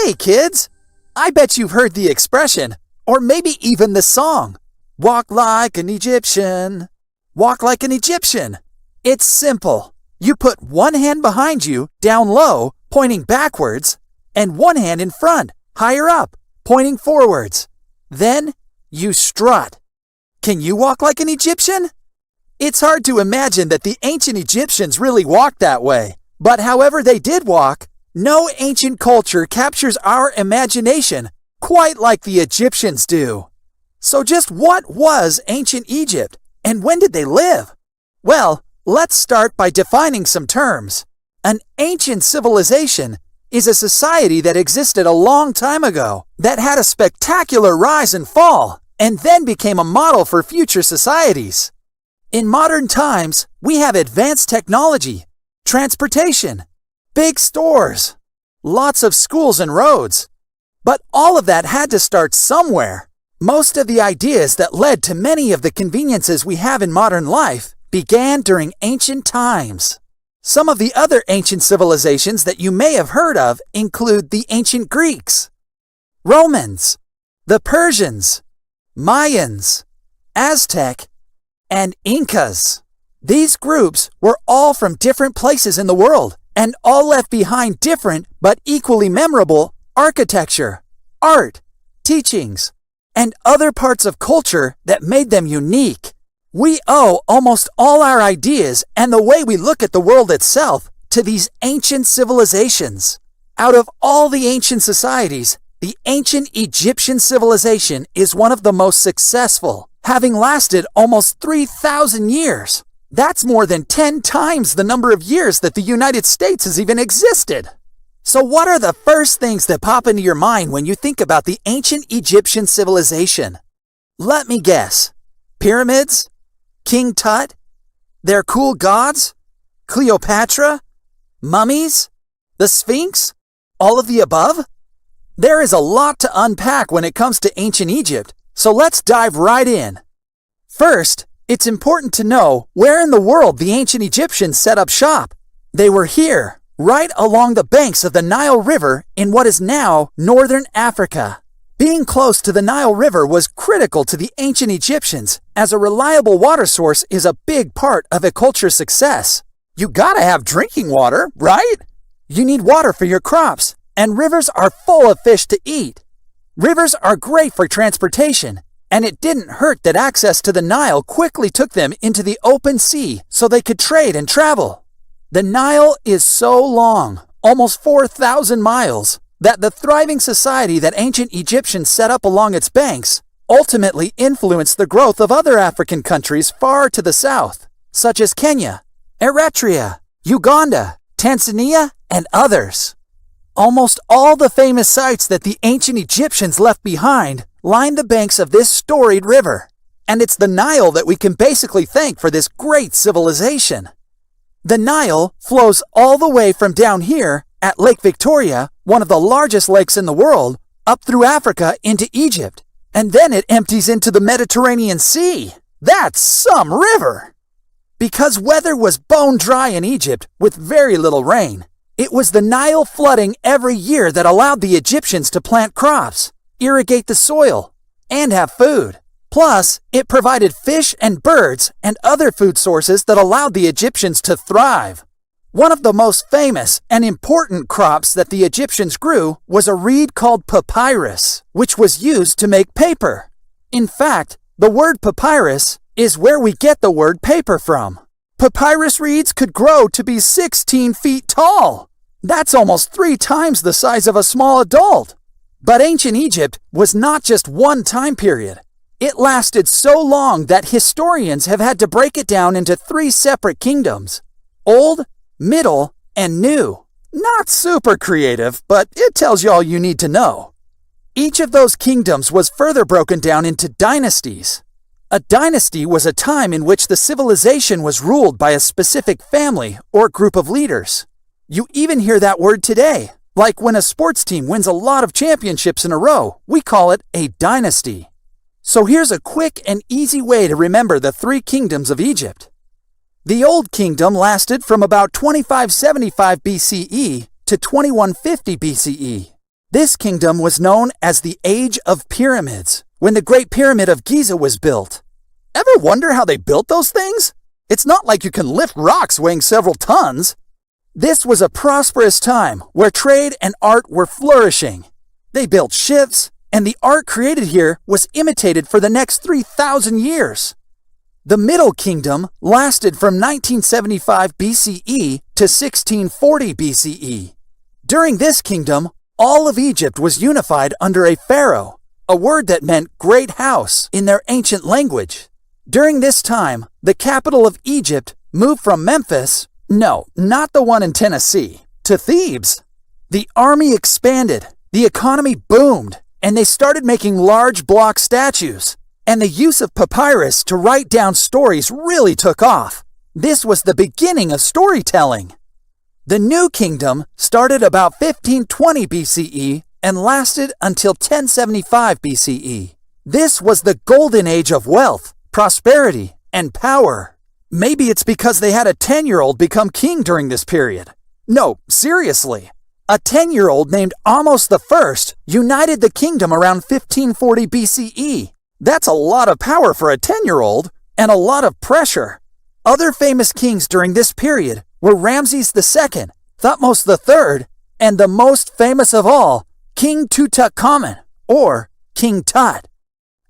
Hey kids! I bet you've heard the expression, or maybe even the song, walk like an Egyptian. Walk like an Egyptian. It's simple. You put one hand behind you, down low, pointing backwards, and one hand in front, higher up, pointing forwards. Then you strut. Can you walk like an Egyptian? It's hard to imagine that the ancient Egyptians really walked that way. But however they did walk, no ancient culture captures our imagination quite like the Egyptians do. So just what was ancient Egypt, and when did they live? Well, let's start by defining some terms. An ancient civilization is a society that existed a long time ago, that had a spectacular rise and fall, and then became a model for future societies. In modern times, we have advanced technology, transportation, big stores, lots of schools and roads. But all of that had to start somewhere. Most of the ideas that led to many of the conveniences we have in modern life began during ancient times. Some of the other ancient civilizations that you may have heard of include the ancient Greeks, Romans, the Persians, Mayans, Aztec, and Incas. These groups were all from different places in the world and all left behind different but equally memorable architecture, art, teachings, and other parts of culture that made them unique. We owe almost all our ideas and the way we look at the world itself to these ancient civilizations. Out of all the ancient societies, the ancient Egyptian civilization is one of the most successful, having lasted almost 3,000 years. That's more than 10 times the number of years that the United States has even existed. So what are the first things that pop into your mind when you think about the ancient Egyptian civilization? Let me guess. Pyramids? King Tut? Their cool gods? Cleopatra? Mummies? The Sphinx? All of the above? There is a lot to unpack when it comes to ancient Egypt, so let's dive right in. First, it's important to know where in the world the ancient Egyptians set up shop. They were here, right along the banks of the Nile River in what is now northern Africa. Being close to the Nile River was critical to the ancient Egyptians, as a reliable water source is a big part of a culture's success. You gotta have drinking water, right? You need water for your crops, and rivers are full of fish to eat. Rivers are great for transportation, and it didn't hurt that access to the Nile quickly took them into the open sea so they could trade and travel. The Nile is so long, almost 4,000 miles, that the thriving society that ancient Egyptians set up along its banks ultimately influenced the growth of other African countries far to the south, such as Kenya, Eritrea, Uganda, Tanzania, and others. Almost all the famous sites that the ancient Egyptians left behind line the banks of this storied river, and it's the Nile that we can basically thank for this great civilization. The Nile flows all the way from down here at Lake Victoria, one of the largest lakes in the world, up through Africa into Egypt, and then it empties into the Mediterranean Sea. That's some river! Because weather was bone dry in Egypt with very little rain, it was the Nile flooding every year that allowed the Egyptians to plant crops, irrigate the soil, and have food. Plus, it provided fish and birds and other food sources that allowed the Egyptians to thrive. One of the most famous and important crops that the Egyptians grew was a reed called papyrus, which was used to make paper. In fact, the word papyrus is where we get the word paper from. Papyrus reeds could grow to be 16 feet tall. That's almost 3 times the size of a small adult. But ancient Egypt was not just one time period. It lasted so long that historians have had to break it down into 3 separate kingdoms: Old, Middle, and New. Not super creative, but it tells you all you need to know. Each of those kingdoms was further broken down into dynasties. A dynasty was a time in which the civilization was ruled by a specific family or group of leaders. You even hear that word today. Like when a sports team wins a lot of championships in a row, we call it a dynasty. So here's a quick and easy way to remember the 3 kingdoms of Egypt. The Old Kingdom lasted from about 2575 BCE to 2150 BCE. This kingdom was known as the Age of Pyramids, when the Great Pyramid of Giza was built. Ever wonder how they built those things? It's not like you can lift rocks weighing several tons. This was a prosperous time where trade and art were flourishing. They built ships, and the art created here was imitated for the next 3,000 years. The Middle Kingdom lasted from 1975 BCE to 1640 BCE. During this kingdom, all of Egypt was unified under a pharaoh, a word that meant great house in their ancient language. During this time, the capital of Egypt moved from Memphis, no, not the one in Tennessee, to Thebes. The army expanded, the economy boomed, and they started making large block statues. And the use of papyrus to write down stories really took off. This was the beginning of storytelling. The New Kingdom started about 1520 BCE and lasted until 1075 BCE. This was the golden age of wealth, prosperity, and power. Maybe it's because they had a 10-year-old become king during this period. No, seriously. A 10-year-old named Ahmose I united the kingdom around 1540 BCE. That's a lot of power for a 10-year-old and a lot of pressure. Other famous kings during this period were Ramses II, Thutmose III, and the most famous of all, King Tutankhamun, or King Tut.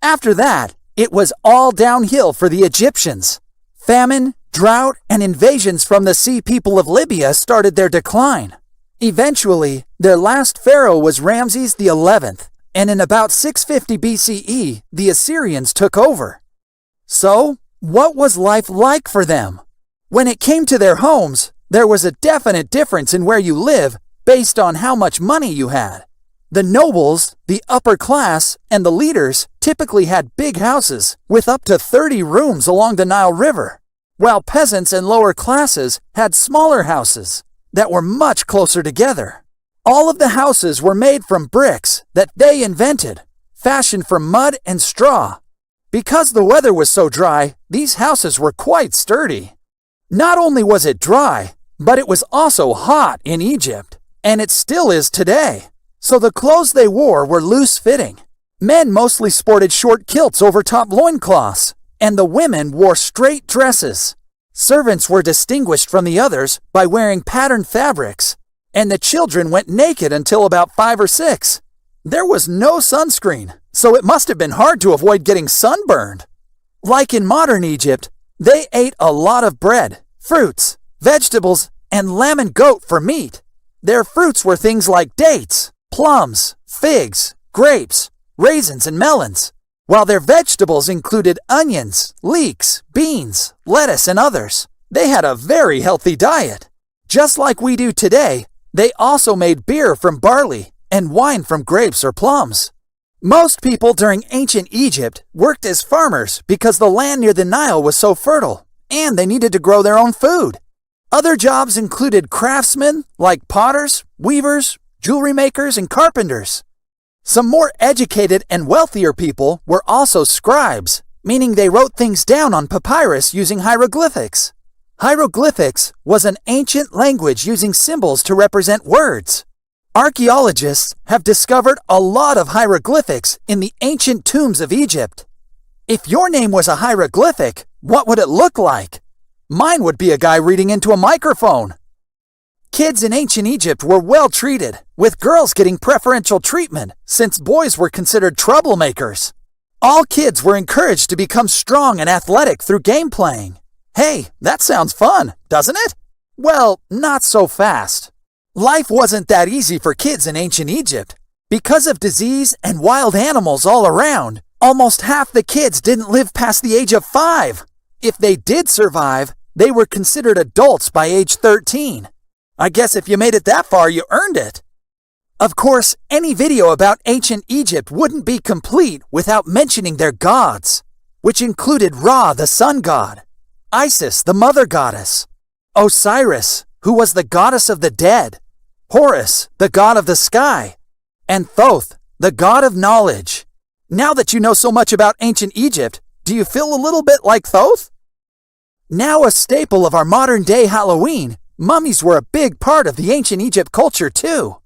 After that, it was all downhill for the Egyptians. Famine, drought, and invasions from the Sea People of Libya started their decline. Eventually, their last pharaoh was Ramses XI, and in about 650 BCE, the Assyrians took over. So, what was life like for them? When it came to their homes, there was a definite difference in where you live based on how much money you had. The nobles, the upper class, and the leaders typically had big houses with up to 30 rooms along the Nile River, while peasants and lower classes had smaller houses that were much closer together. All of the houses were made from bricks that they invented, fashioned from mud and straw. Because the weather was so dry, these houses were quite sturdy. Not only was it dry, but it was also hot in Egypt, and it still is today. So the clothes they wore were loose-fitting. Men mostly sported short kilts over top loincloths, and the women wore straight dresses. Servants were distinguished from the others by wearing patterned fabrics, and the children went naked until about 5 or 6. There was no sunscreen, so it must have been hard to avoid getting sunburned. Like in modern Egypt, they ate a lot of bread, fruits, vegetables, and lamb and goat for meat. Their fruits were things like dates, plums, figs, grapes, raisins, and melons, while their vegetables included onions, leeks, beans, lettuce, and others. They had a very healthy diet. Just like we do today, they also made beer from barley and wine from grapes or plums. Most people during ancient Egypt worked as farmers because the land near the Nile was so fertile, and they needed to grow their own food. Other jobs included craftsmen like potters, weavers, jewelry makers, and carpenters. Some more educated and wealthier people were also scribes, meaning they wrote things down on papyrus using hieroglyphics. Hieroglyphics was an ancient language using symbols to represent words. Archaeologists have discovered a lot of hieroglyphics in the ancient tombs of Egypt. If your name was a hieroglyphic, what would it look like? Mine would be a guy reading into a microphone. Kids in ancient Egypt were well treated, with girls getting preferential treatment since boys were considered troublemakers. All kids were encouraged to become strong and athletic through game playing. Hey, that sounds fun, doesn't it? Well, not so fast. Life wasn't that easy for kids in ancient Egypt. Because of disease and wild animals all around, almost half the kids didn't live past the age of 5. If they did survive, they were considered adults by age 13. I guess if you made it that far, you earned it. Of course, any video about ancient Egypt wouldn't be complete without mentioning their gods, which included Ra, the sun god, Isis, the mother goddess, Osiris, who was the goddess of the dead, Horus, the god of the sky, and Thoth, the god of knowledge. Now that you know so much about ancient Egypt, do you feel a little bit like Thoth? Now a staple of our modern-day Halloween, mummies were a big part of the ancient Egypt culture too.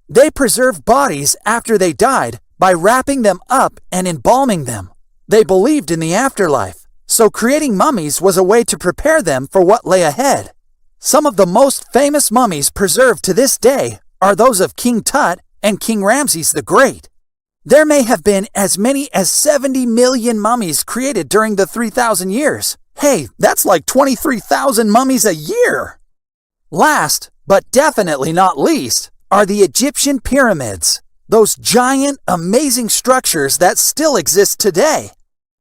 They preserved bodies after they died by wrapping them up and embalming them. They believed in the afterlife, so creating mummies was a way to prepare them for what lay ahead. Some of the most famous mummies preserved to this day are those of King Tut and King Ramses the Great. There may have been as many as 70 million mummies created during the 3,000 years. Hey, that's like 23,000 mummies a year! Last, but definitely not least, are the Egyptian pyramids. Those giant, amazing structures that still exist today.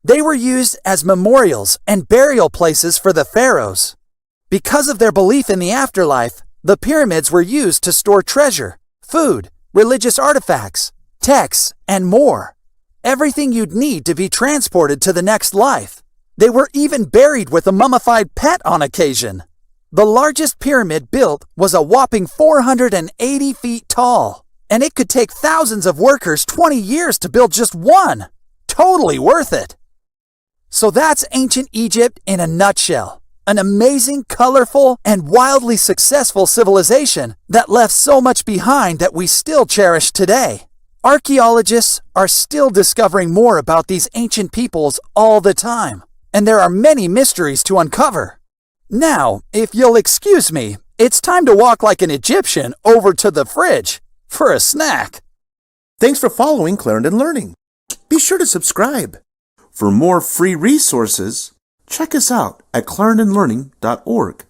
They were used as memorials and burial places for the pharaohs. Because of their belief in the afterlife, the pyramids were used to store treasure, food, religious artifacts, texts, and more. Everything you'd need to be transported to the next life. They were even buried with a mummified pet on occasion. The largest pyramid built was a whopping 480 feet tall, and it could take thousands of workers 20 years to build just one. Totally worth it. So that's ancient Egypt in a nutshell. An amazing, colorful, and wildly successful civilization that left so much behind that we still cherish today. Archaeologists are still discovering more about these ancient peoples all the time, and there are many mysteries to uncover. Now, if you'll excuse me, it's time to walk like an Egyptian over to the fridge for a snack. Thanks for following Clarendon Learning. Be sure to subscribe. For more free resources, check us out at clarendonlearning.org.